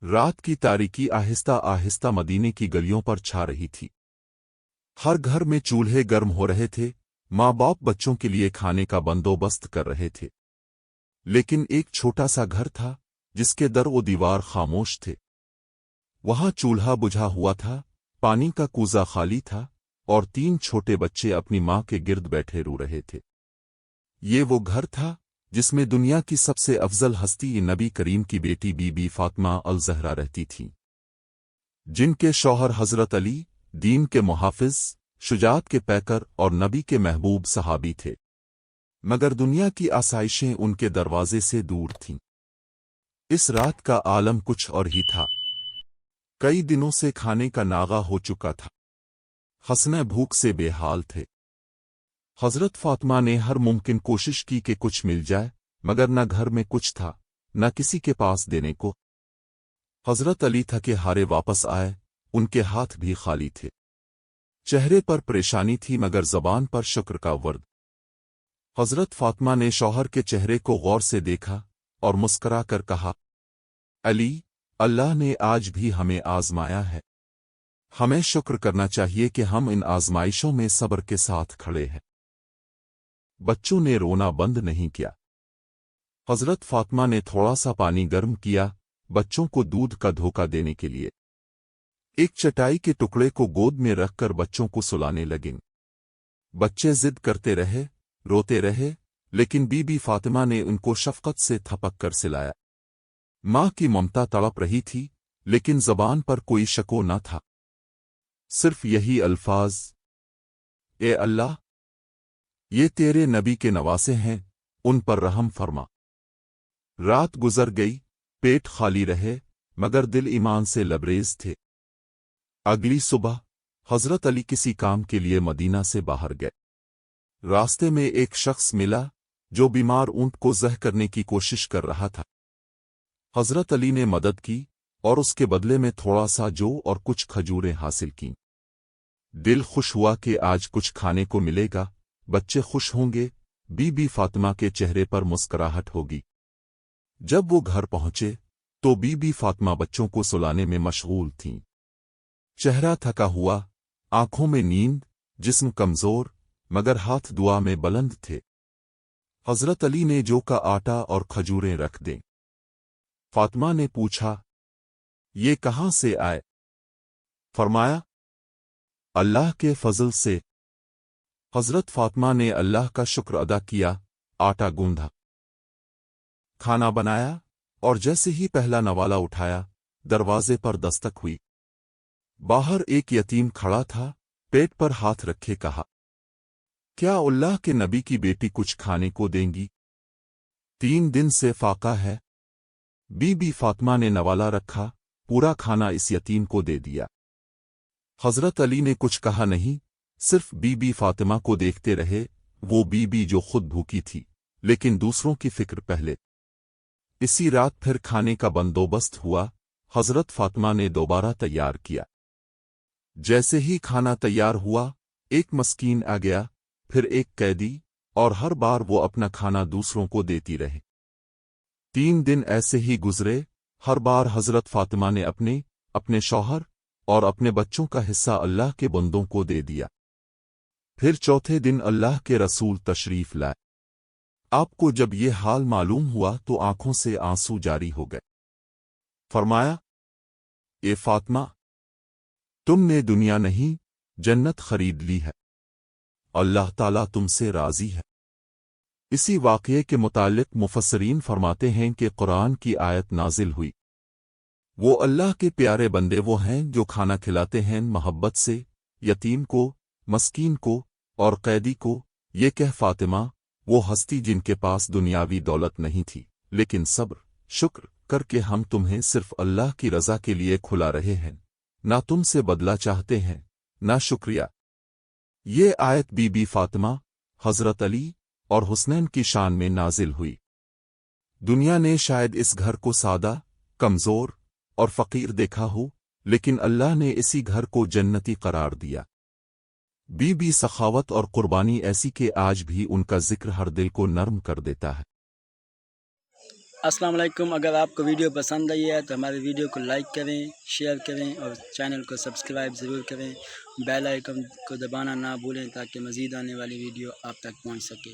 रात की तारीकी आहिस्ता आहिस्ता मदीने की गलियों पर छा रही थी। हर घर में चूल्हे गर्म हो रहे थे, माँ बाप बच्चों के लिए खाने का बंदोबस्त कर रहे थे। लेकिन एक छोटा सा घर था जिसके दर व दीवार खामोश थे। वहां चूल्हा बुझा हुआ था, पानी का कूजा खाली था और 3 छोटे बच्चे अपनी माँ के गिर्द बैठे रो रहे थे। ये वो घर था जिसमें दुनिया की सबसे अफजल हस्ती नबी करीम की बेटी बीबी फातिमा अल ज़हरा रहती थी, जिनके शौहर हजरत अली दीन के मुहाफिज, शुजाअत के पैकर और नबी के महबूब सहाबी थे। मगर दुनिया की आसाइशें उनके दरवाजे से दूर थीं। इस रात का आलम कुछ और ही था। कई दिनों से खाने का नागा हो चुका था। हसने भूख से बेहाल थे। हजरत फातिमा ने हर मुमकिन कोशिश की कि कुछ मिल जाए, मगर न घर में कुछ था, न किसी के पास देने को। हजरत अली थके हारे वापस आए, उनके हाथ भी खाली थे। चेहरे पर परेशानी थी मगर ज़बान पर शुक्र का वर्द। हजरत फातिमा ने शौहर के चेहरे को गौर से देखा और मुस्करा कर कहा, अली, अल्लाह ने आज भी हमें आजमाया है। हमें शुक्र करना चाहिए कि हम इन आजमाइशों में सब्र के साथ खड़े हैं। बच्चों ने रोना बंद नहीं किया। हजरत फातिमा ने थोड़ा सा पानी गर्म किया, बच्चों को दूध का धोखा देने के लिए। एक चटाई के टुकड़े को गोद में रखकर बच्चों को सुलाने लगीं। बच्चे जिद करते रहे, रोते रहे, लेकिन बीबी फातिमा ने उनको शफकत से थपक कर सिलाया। माँ की ममता तड़प रही थी, लेकिन ज़बान पर कोई शको न था। सिर्फ यही अल्फाज, ए अल्लाह, ये तेरे नबी के नवासे हैं, उन पर रहम फरमा। रात गुजर गई, पेट खाली रहे, मगर दिल ईमान से लबरेज थे। अगली सुबह हजरत अली किसी काम के लिए मदीना से बाहर गए। रास्ते में एक शख्स मिला जो बीमार ऊंट को ज़ह करने की कोशिश कर रहा था। हजरत अली ने मदद की और उसके बदले में थोड़ा सा जौ और कुछ खजूरें हासिल कीं। दिल खुश हुआ कि आज कुछ खाने को मिलेगा, बच्चे खुश होंगे, बीबी फातिमा के चेहरे पर मुस्कुराहट होगी। जब वो घर पहुंचे तो बीबी फातिमा बच्चों को सुलाने में मशगूल थीं। चेहरा थका हुआ, आंखों में नींद, जिस्म कमजोर, मगर हाथ दुआ में बुलंद थे। हजरत अली ने जौ का आटा और खजूरें रख दें। फातिमा ने पूछा, ये कहाँ से आए? फरमाया, अल्लाह के फजल से। हजरत फातिमा ने अल्लाह का शुक्र अदा किया, आटा गूंधा, खाना बनाया और जैसे ही पहला नवाला उठाया, दरवाजे पर दस्तक हुई। बाहर एक यतीम खड़ा था, पेट पर हाथ रखे कहा, क्या अल्लाह के नबी की बेटी कुछ खाने को देंगी? 3 दिन से फाका है। बीबी फातिमा ने नवाला रखा, पूरा खाना इस यतीम को दे दिया। हजरत अली ने कुछ कहा नहीं, सिर्फ बीबी फातिमा को देखते रहे, वो बीबी जो खुद भूखी थी, लेकिन दूसरों की फिक्र पहले। इसी रात फिर खाने का बंदोबस्त हुआ। हजरत फातिमा ने दोबारा तैयार किया। जैसे ही खाना तैयार हुआ, एक मस्कीन आ गया, फिर एक कैदी, और हर बार वो अपना खाना दूसरों को देती रहे। 3 दिन ऐसे ही गुजरे। हर बार हजरत फातिमा ने अपने शौहर और अपने बच्चों का हिस्सा अल्लाह के बंदों को दे दिया। फिर चौथे दिन अल्लाह के रसूल तशरीफ लाए। आपको जब ये हाल मालूम हुआ तो आंखों से आंसू जारी हो गए। फरमाया, ए फातिमा, तुमने दुनिया नहीं, जन्नत खरीद ली है। अल्लाह ताला तुमसे राजी है। इसी वाक़ये के मुताल्लिक मुफस्सरीन फरमाते हैं कि कुरान की आयत नाजिल हुई। वो अल्लाह के प्यारे बंदे वो हैं जो खाना खिलाते हैं मोहब्बत से, यतीम को, मस्कीन को और कैदी को। ये कह फातिमा, वो हस्ती जिनके पास दुनियावी दौलत नहीं थी, लेकिन सब्र, शुक्र करके हम तुम्हें सिर्फ अल्लाह की रज़ा के लिए खुला रहे हैं, ना तुमसे बदला चाहते हैं, ना शुक्रिया। ये आयत बीबी फातिमा, हजरत अली और हुस्नैन की शान में नाजिल हुई। दुनिया ने शायद इस घर को सादा, कमजोर और फकीर देखा हो, लेकिन अल्लाह ने इसी घर को जन्नती करार दिया। बीबी सखावत और कुर्बानी ऐसी कि आज भी उनका जिक्र हर दिल को नर्म कर देता है। السلام علیکم. اگر آپ کو ویڈیو پسند آئی ہے تو ہمارے ویڈیو کو لائک کریں، شیئر کریں اور چینل کو سبسکرائب ضرور کریں. بیل آئیکن کو دبانا نہ بھولیں تاکہ مزید آنے والی ویڈیو آپ تک پہنچ سکے.